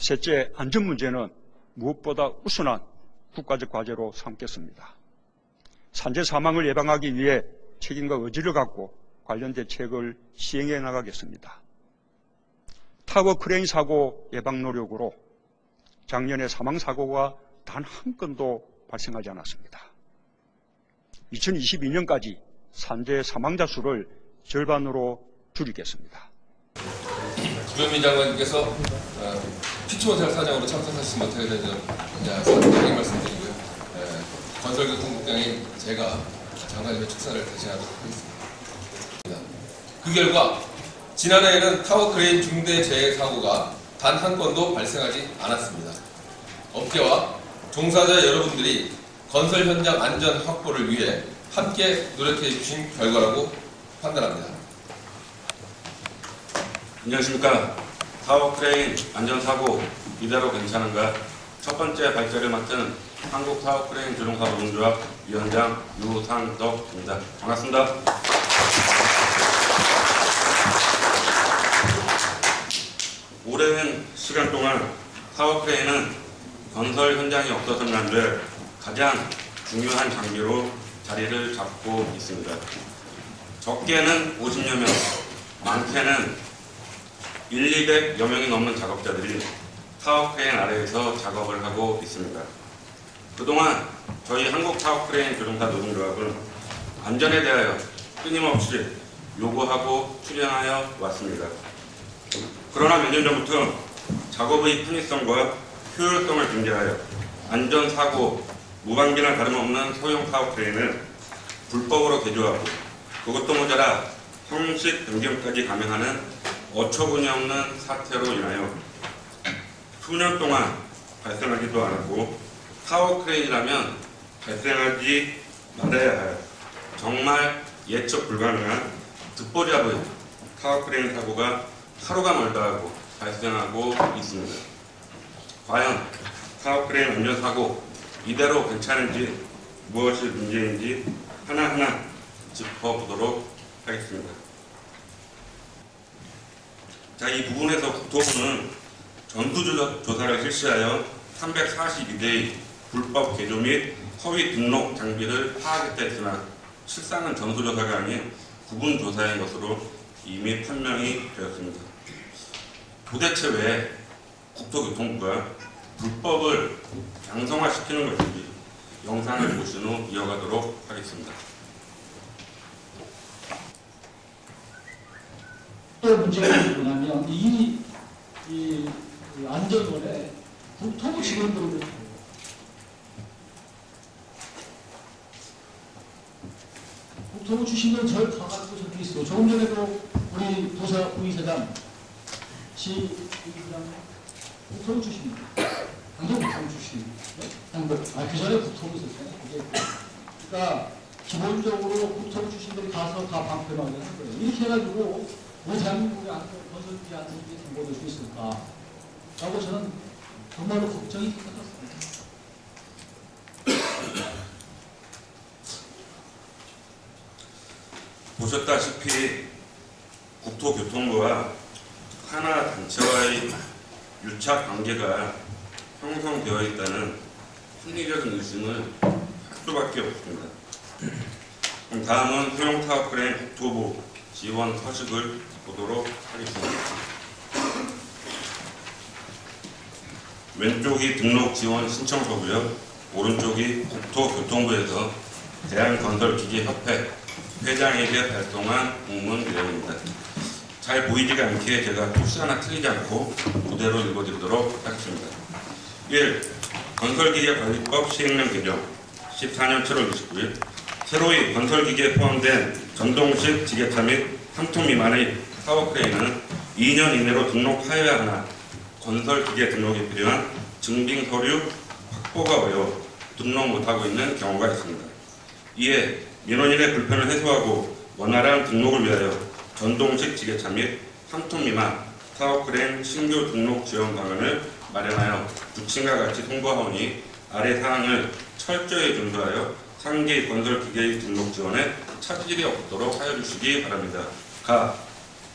셋째, 안전 문제는 무엇보다 우선한 국가적 과제로 삼겠습니다. 산재 사망을 예방하기 위해 책임과 의지를 갖고 관련 대책을 시행해 나가겠습니다. 타워 크레인 사고 예방 노력으로 작년에 사망사고가 단 한 건도 발생하지 않았습니다. 2022년까지 산재 사망자 수를 절반으로 줄이겠습니다. 주현미 장관님께서 피치모텔 사장으로 참석하시지 못하게 된 점 상당히 말씀드리고요. 건설교통국장인 제가 장관님의 축사를 대신하도록 하겠습니다. 그 결과 지난해에는 타워 크레인 중대 재해 사고가 단 한 건도 발생하지 않았습니다. 업계와 종사자 여러분들이 건설 현장 안전 확보를 위해 함께 노력해 주신 결과라고 판단합니다. 안녕하십니까. 타워 크레인 안전사고 이대로 괜찮은가? 첫 번째 발제를 맡은 한국 타워 크레인 조종사 노동조합 위원장 유상덕입니다. 반갑습니다. 오랜 시간 동안 타워 크레인은 건설 현장이 없어서는 안 될 가장 중요한 장비로 자리를 잡고 있습니다. 적게는 50여 명, 많게는 200여 명이 넘는 작업자들이 타워 크레인 아래에서 작업을 하고 있습니다. 그동안 저희 한국 타워 크레인 조종사 노동조합은 안전에 대하여 끊임없이 요구하고 투쟁하여 왔습니다. 그러나 몇 년 전부터 작업의 편의성과 효율성을 경계하여 안전사고, 무방비나 다름없는 소형 타워 크레인을 불법으로 개조하고 그것도 모자라 형식 변경까지 감행하는 어처구니없는 사태로 인하여 수년 동안 발생하지도 않았고 타워 크레인이라면 발생하지 말아야 할 정말 예측 불가능한 듣보잡의 타워 크레인 사고가 하루가 멀다 하고 발생하고 있습니다. 과연 타워 크레인 안전사고 이대로 괜찮은지 무엇이 문제인지 하나하나 짚어보도록 하겠습니다. 자, 이 부분에서 국토부는 전수조사를 실시하여 342대의 불법 개조 및 허위 등록 장비를 파악했지만 실상은 전수조사가 아닌 구분조사인 것으로 이미 판명이 되었습니다. 도대체 왜 국토교통부가 불법을 양성화시키는 것인지 영상을 보신 후 이어가도록 하겠습니다. 또 문제가 뭐냐면 이 안전원에 국토부 직원들을 국토부 출신은 절 가가지고 저렇게 있어. 조금 전에도 우리 도사 부의사장 국토부 출신입니다. 당장 국토부 출신. 그 전에 국토부 있었잖아요. 그러니까 기본적으로 국토부 출신들이 가서 다 방패막을 한 거예요. 이렇게 해가지고 왜 대한민국의 건설기 안전이 담보될 수 있을까? 라고 저는 정말로 걱정이 컸습니다. 보셨다시피 국토교통부와 하나 단체와의 유착 관계가 형성되어 있다는 합리적인 의심을 할 수밖에 없습니다. 그럼 다음은 소형 타워 크레인 국토부 지원 서식을 보도록 하겠습니다. 왼쪽이 등록 지원 신청서고요. 오른쪽이 국토교통부에서 대한건설기계협회 회장에게 발송한 공문 내용입니다. 잘 보이지가 않기에 제가 혹시 하나 틀리지 않고 그대로 읽어드리도록 하겠습니다. 1. 건설기계관리법 시행령 개정 14년 7월 29일 새로이 건설기계에 포함된 전동식 지게차 및 3톤 미만의 타워 크레인은 2년 이내로 등록하여야 하나 건설기계 등록에 필요한 증빙 서류 확보가 어려워 등록 못하고 있는 경우가 있습니다. 이에 민원인의 불편을 해소하고 원활한 등록을 위하여 전동식 지게차 및 3톤 미만 타워 크레인 신규 등록 지원 방안을 마련하여 부친과 같이 송부하오니 아래 사항을 철저히 준수하여 상기 건설기계의 등록 지원에 차질이 없도록 하여 주시기 바랍니다. 가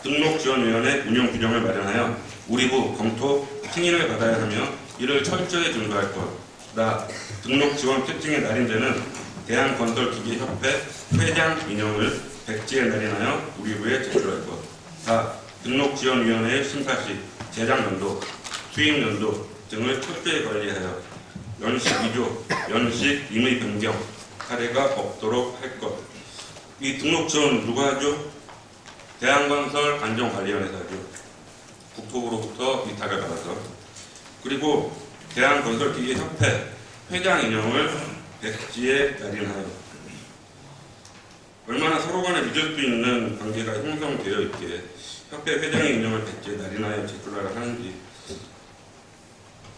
등록지원위원회 운영 규정을 마련하여 우리부 검토 승인을 받아야 하며 이를 철저히 준수할 것. 나 등록 지원 채증의 날인데는 대한건설기계협회 회장 인형을 백지에 날인하여 우리부에 제출할 것. 다 등록지원위원회의 심사 시 제작 연도, 수입 연도 등을 철저히 관리하여 연식 위조, 연식 임의 변경 사례가 없도록 할 것. 이 등록 지원 누가 하죠? 대한건설 안전관리위원회에서 하죠. 국토부로부터 위탁을 받아서. 그리고 대한건설기계협회 회장 인형을 백지에 날인하여. 얼마나 서로 간에 믿을 수 있는 관계가 형성되어 있기에 협회 회장의 인형을 백지에 날인하여 제출하라 하는지,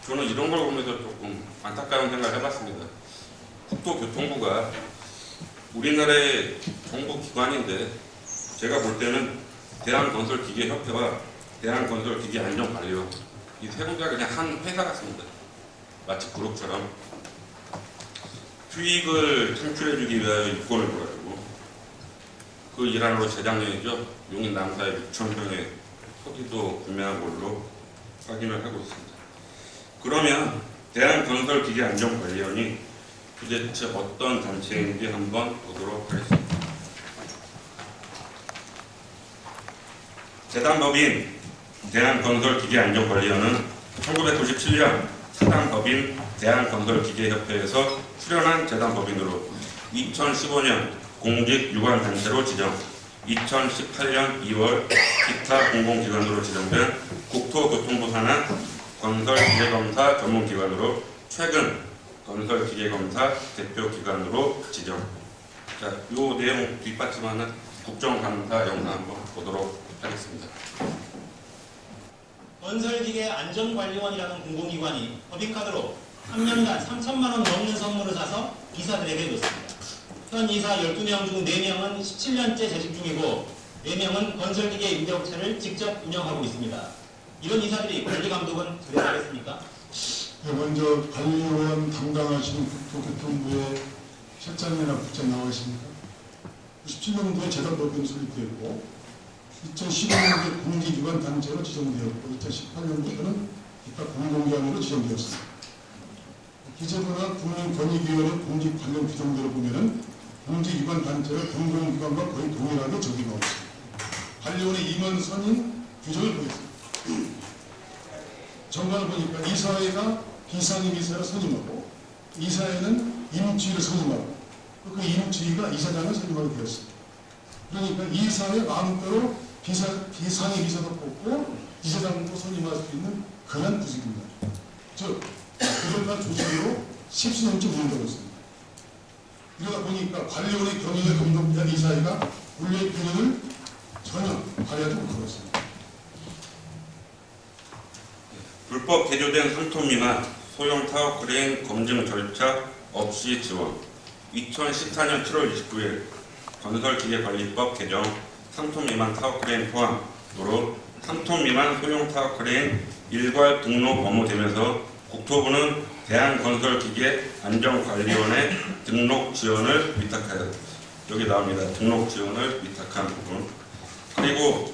저는 이런 걸 보면서 조금 안타까운 생각을 해봤습니다. 국토교통부가 우리나라의 정부 기관인데 제가 볼 때는 대한건설기계협회와 대한건설기계안전관리원 이 세 군데가 그냥 한 회사 같습니다. 마치 그룹처럼 수익을 창출해주기 위하여 이권을 몰아주고 그 일환으로 재작년이죠. 용인 남사의 6,000평의 토지도 구매한 걸로 확인을 하고 있습니다. 그러면 대한건설기계안전관리원이 도대체 어떤 단체인지 한번 보도록 하겠습니다. 재단법인 대한건설기계안전관리원은 1997년 사단법인 대한건설기계협회에서 출연한 재단법인으로 2015년 공직유관단체로 지정, 2018년 2월 기타 공공기관으로 지정된 국토교통부 산하 건설기계검사 전문기관으로 최근 건설기계검사 대표기관으로 지정. 자, 요 내용 뒷받침하는 국정감사 영상 한번 보도록 하겠습니다. 건설기계 안전관리원이라는 공공기관이 법인카드로 3년간 3천만 원 넘는 선물을 사서 이사들에게 줬습니다. 현 이사 12명 중 4명은 17년째 재직 중이고 4명은 건설기계 임대업체를 직접 운영하고 있습니다. 이런 이사들이 관리감독은 들어가겠습니까? 먼저 관리원 담당하시는 국토교통부의 실장이나 부장 나와 있습니까? 97년도에 재단법인이 설립되었고 2015년도에 공직유관단체로 지정되었고 2018년도에는 기타 공공기관으로 지정되었습니다. 기재부나 국민권익위원회 공직 관련 규정대로 보면은 공직유관단체를 공공기관과 거의 동일하게 적용하고 있습니다. 관리원의 임원 선임 규정을 보겠습니다. 정관을 보니까 이사회가 비상임 이사를 선임하고 이사회는 임주위를 선임하고 그 임주위가 이사장을 선임하게 되었습니다. 그러니까 이사회 마음대로 비상임 이사도 뽑고 이사장도 선임할 수 있는 그런 구직입니다. 즉 그들과 조직으로 10수년째 운영되고 있습니다. 이러다 보니까 관리원의 경영을 감독한 이사회가 원래의 균형을 전혀 발휘하지 못하고 있습니다. 불법 개조된 상토 미만 소형 타워 크레인 검증 절차 없이 지원. 2014년 7월 29일 건설기계관리법 개정 상토 미만 타워 크레인 포함으로 상토 미만 소형 타워 크레인 일괄 등록 업무되면서 국토부는 대한건설기계안전관리원의 등록 지원을 위탁하여, 여기 나옵니다. 등록 지원을 위탁한 부분. 그리고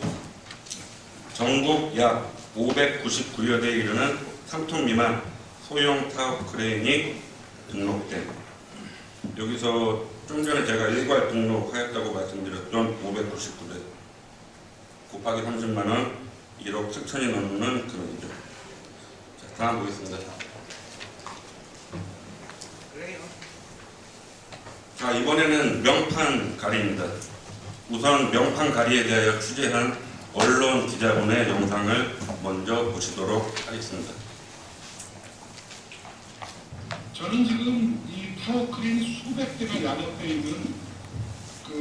전국 약 599여대에 이르는 3톤 미만 소형 타워 크레인이 등록된, 여기서 좀 전에 제가 일괄 등록하였다고 말씀드렸던 599대 곱하기 30만원 1억 7천이 넘는 금액이죠. 자, 다음 보겠습니다. 자, 이번에는 명판 가리입니다. 우선 명판 가리에 대하여 취재한 언론 기자분의 영상을 먼저 보시도록 하겠습니다. 저는 지금 이 타워크레인 수백 대가 야적되어 있는 그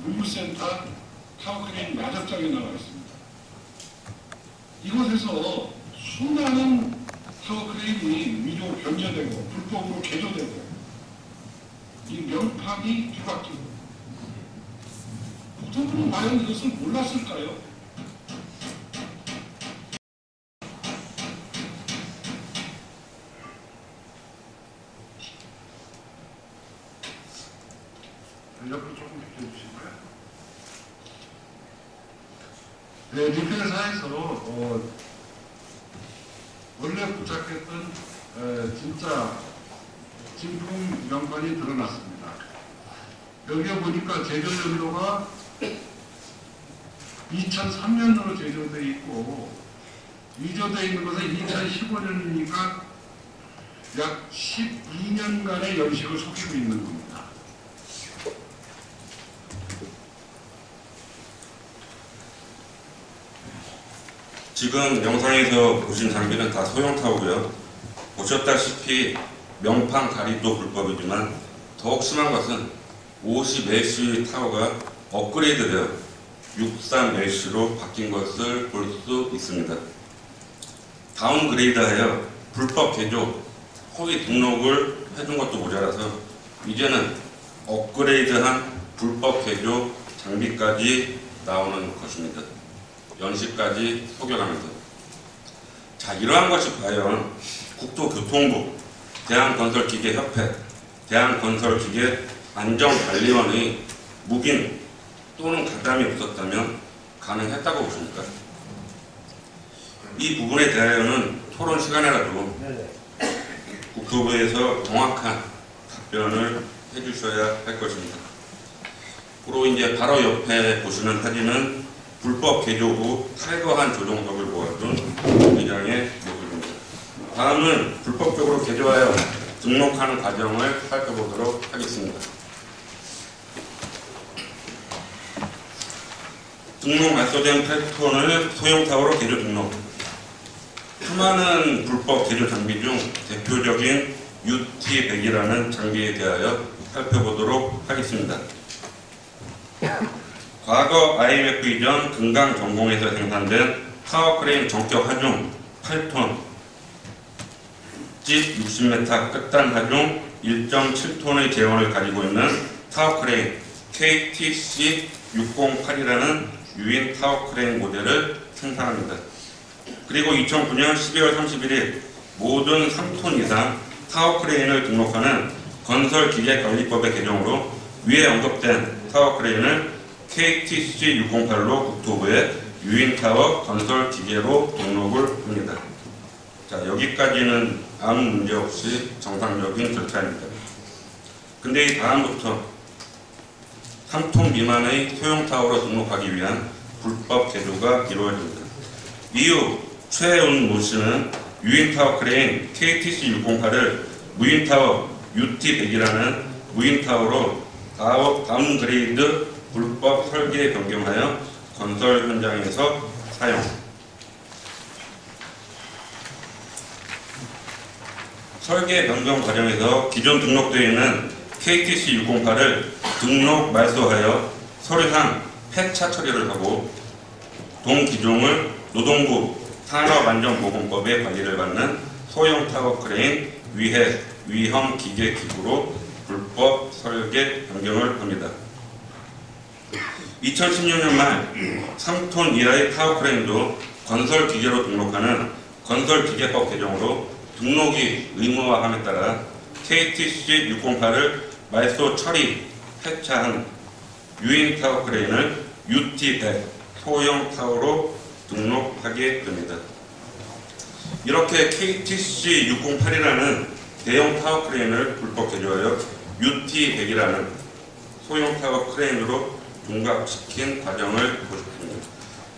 물류센터 타워크레인 야적장에 나와 있습니다. 이곳에서 수많은 타워크레인이 위조 변제되고 불법으로 개조되고 이 명판이 뒤바뀌고, 국토부는 과연 이것을 몰랐을까요? 옆으로 조금 비켜주실까요? 네, 리필사에서 원래 부착했던 진짜 진품 명판이 드러났습니다. 여기에 보니까 제조 연도가 2003년으로 제조되어 있고 위조되어 있는 것은 2015년이니까 약 12년간의 연식을 속이고 있는 겁니다. 지금 영상에서 보신 장비는 다 소형 타워고요. 보셨다시피 명판 가리도 불법이지만 더욱 심한 것은 50LC 타워가 업그레이드되어 63LC로 바뀐 것을 볼 수 있습니다. 다운그레이드하여 불법 개조, 허위 등록을 해준 것도 모자라서 이제는 업그레이드한 불법 개조 장비까지 나오는 것입니다. 연식까지 속여가면서. 자, 이러한 것이 과연 국토교통부, 대한건설기계협회, 대한건설기계안전관리원의 묵인 또는 가담이 없었다면 가능했다고 보십니까? 이 부분에 대하여는 토론 시간에라도 국토부에서 정확한 답변을 해주셔야 할 것입니다. 그리고 이제 바로 옆에 보시는 사진은 불법 개조 후 탈거한 조종석을 모아둔 의장의 모습입니다. 다음은 불법적으로 개조하여 등록하는 과정을 살펴보도록 하겠습니다. 등록 말소된 8톤을 소형타워로 개조 등록. 수많은 불법 개조 장비 중 대표적인 UT100이라는 장비에 대하여 살펴보도록 하겠습니다. 과거 IMF 이전 금강전공에서 생산된 타워크레인 전격 하중 8톤, 집 60m 끝단 하중 1.7톤의 재원을 가지고 있는 타워크레인 KTC608이라는 유인 타워크레인 모델을 생산합니다. 그리고 2009년 12월 31일 모든 3톤 이상 타워크레인을 등록하는 건설기계관리법의 개정으로 위에 언급된 타워크레인을 KTC608로 국토부에 유인타워 건설기계로 등록을 합니다. 자, 여기까지는 아무 문제 없이 정상적인 절차입니다. 근데 이 다음부터 3톤 미만의 소형타워로 등록하기 위한 불법 개조가 이루어집니다. 이후 최은모 씨는 유인타워 크레인 KTC608을 무인타워 UT100이라는 무인타워로 다운그레이드 불법 설계 변경하여 건설 현장에서 사용. 설계 변경 과정에서 기존 등록되어 있는 KTC608을 등록 말소하여 서류상 폐차 처리를 하고 동기종을 노동부 산업안전보건법의 관리를 받는 소형 타워 크레인 위험 기계 기구로 불법 설계 변경을 합니다. 2016년 말 3톤 이하의 타워 크레인도 건설 기계로 등록하는 건설기계법 개정으로 등록이 의무화함에 따라 KTC608을 말소 처리, 폐차한 유인 타워 크레인을 UT100 소형 타워로 등록하게 됩니다. 이렇게 KTC608이라는 대형 타워 크레인을 불법 개조하여 UT100이라는 소형 타워 크레인으로 융합시킨 과정을 보십니다.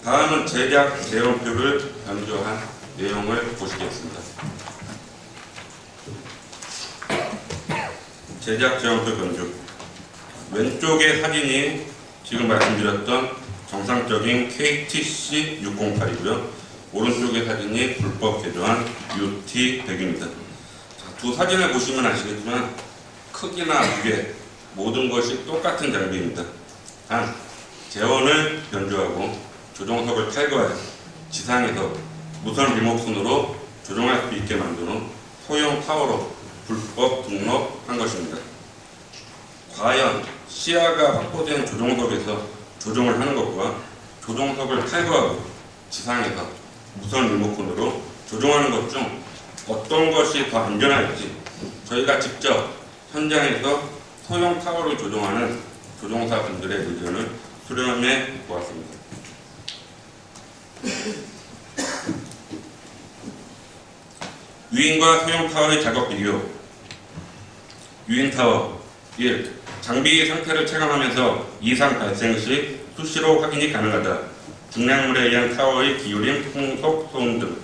다음은 제작 재원표를 변조한 내용을 보시겠습니다. 제작 재원표 변조. 왼쪽의 사진이 지금 말씀드렸던 정상적인 KTC608이고요. 오른쪽의 사진이 불법 개조한 UT100입니다. 두 사진을 보시면 아시겠지만 크기나 무게 모든 것이 똑같은 장비입니다. 단 재원을 변조하고 조종석을 탈거해 지상에서 무선 리모컨으로 조종할 수 있게 만든 후 소형 타워로 불법 등록한 것입니다. 과연 시야가 확보된 조종석에서 조종을 하는 것과 조종석을 탈거하고 지상에서 무선 리모컨으로 조종하는 것 중 어떤 것이 더 안전할지 저희가 직접 현장에서 소형 타워를 조종하는 조종사분들의 의견을 수렴해 보았습니다. 유인과 소형 타워의 작업 비교. 유인 타워 1. 장비 상태를 체감하면서 이상 발생 시 수시로 확인이 가능하다. 중량물에 의한 타워의 기울임, 풍속, 소음 등.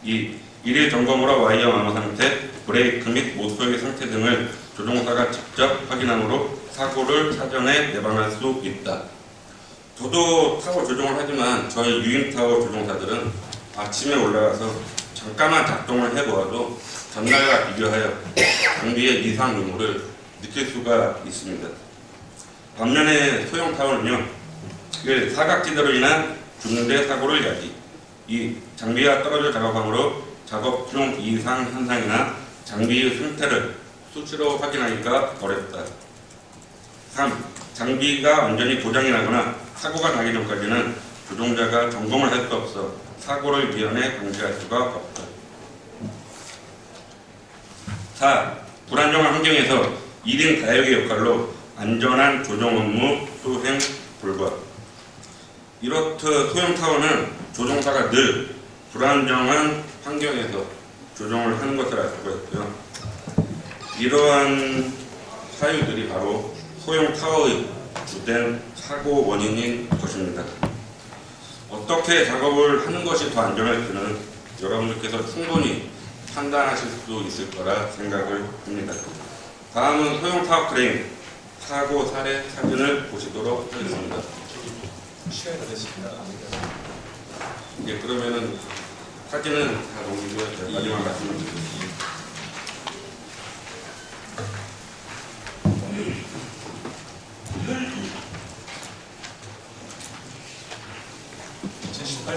2. 일일 점검으로 와이어 마모 상태, 브레이크 및 모터의 상태 등을 조종사가 직접 확인함으로 사고를 사전에 예방할 수 있다. 저도 타워 조종을 하지만 저희 유인 타워 조종사들은 아침에 올라가서 잠깐만 작동을 해보아도 전날과 비교하여 장비의 이상 유무를 느낄 수가 있습니다. 반면에 소형 타워는요, 1. 사각지대로 인한 중대 사고를 야기. 2. 장비가 떨어져 작업함으로 작업 중 이상 현상이나 장비의 상태를 수시로 확인하기가 어렵다. 3. 장비가 완전히 고장이 나거나 사고가 나기 전까지는 조종자가 점검을 할 수 없어 사고를 미연에 방지할 수가 없다. 4. 불안정한 환경에서 1인 다역의 역할로 안전한 조종 업무 수행 불가. 이렇듯 소형 타워는 조종사가 늘 불안정한 환경에서 조종을 하는 것을 알 수가 있고요. 이러한 사유들이 바로 소형 타워의 주된 사고 원인인 것입니다. 어떻게 작업을 하는 것이 더 안전할지는 여러분들께서 충분히 판단하실 수 있을 거라 생각을 합니다. 다음은 소형 타워 크레인 사고 사례 사진을 보시도록 하겠습니다. 시간이 다 됐습니다. 예, 그러면은 사진은 다 넘기고요. 제가 마지막 말씀을 드리겠습니다.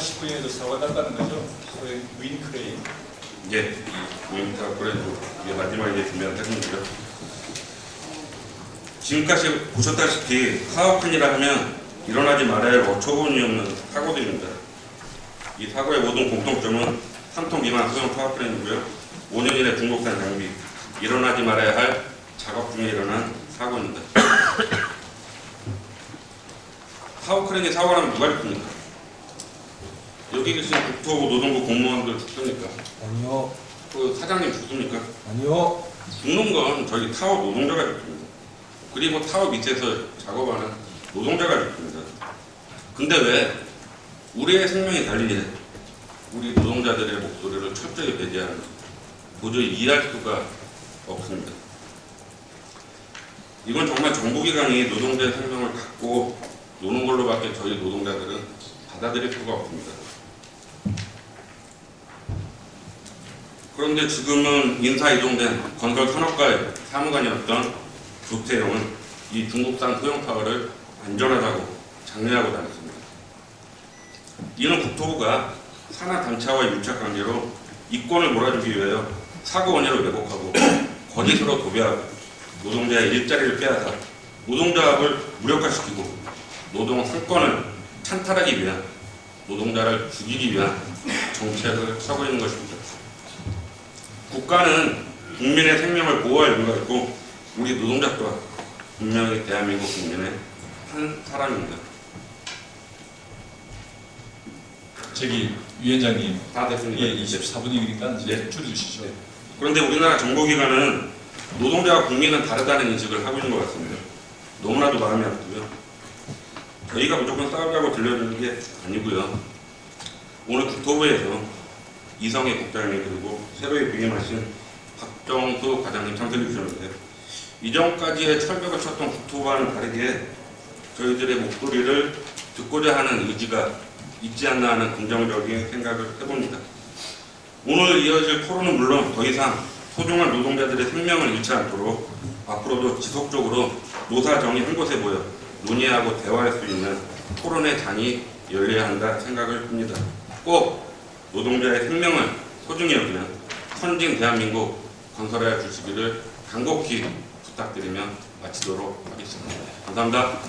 19년에도 사고가 났다는 거죠. 소위 윈 크레인. 예, 모임타 그래도 이게 마지막에 준비한 사진이고요. 지금까지 보셨다시피 사업큰이라 하면 일어나지 말아야 할 어처구니 없는 사고들입니다. 이 사고의 모든 공통점은 3톤 미만 소형 파워크레인이고요. 5년 이내 중국산 장비, 일어나지 말아야 할 작업 중에 일어난 사고입니다. 파워크레인이 사고하면 누가 죽습니까? 여기 계신 국토부 노동부 공무원들 죽습니까? 아니요. 그 사장님 죽습니까? 아니요. 죽는 건 저희 타워 노동자가 죽습니다. 그리고 타워 밑에서 작업하는 노동자가 죽습니다. 근데 왜 우리의 생명이 달린 우리 노동자들의 목소리를 철저히 배제하는 도저히 이해할 수가 없습니다. 이건 정말 정부기관이 노동자의 생명을 갖고 노는 걸로밖에 저희 노동자들은 받아들일 수가 없습니다. 그런데 지금은 인사 이동된 건설 산업과의 사무관이었던 조태영은 이 중국산 소형 타워를 안전하다고 장려하고 다녔습니다. 이는 국토부가 산하 단체와 유착 관계로 이권을 몰아주기 위하여 사고 원인을 왜곡하고 거짓으로 도배하고 노동자의 일자리를 빼앗아 노동자합을 무력화시키고 노동 상권을 찬탈하기 위한 노동자를 죽이기 위한 정책을 하고 있는 것입니다. 국가는 국민의 생명을 보호할 의무가 있고 우리 노동자 또한 분명히 대한민국 국민의 한 사람입니다. 저기 위원장님, 다 됐습니다. 예, 24분이니까 이제 네. 줄여주시죠. 그런데 우리나라 정보기관은 노동자와 국민은 다르다는 인식을 하고 있는 것 같습니다. 너무나도 마음이 아프고요. 저희가 무조건 싸우자고 들려주는 게 아니고요. 오늘 국토부에서 이성희 국장님 그리고 새로이 부임하신 박정수 과장님 참석해 주셨는데 이전까지의 철벽을 쳤던 국토부와는 다르게 저희들의 목소리를 듣고자 하는 의지가 있지 않나 하는 긍정적인 생각을 해봅니다. 오늘 이어질 토론은 물론 더 이상 소중한 노동자들의 생명을 잃지 않도록 앞으로도 지속적으로 노사정의 한 곳에 모여 논의하고 대화할 수 있는 토론의 장이 열려야 한다 생각을 합니다. 꼭 노동자의 생명을 소중히 여기는 선진 대한민국 건설해 주시기를 간곡히 부탁드리며 마치도록 하겠습니다. 감사합니다.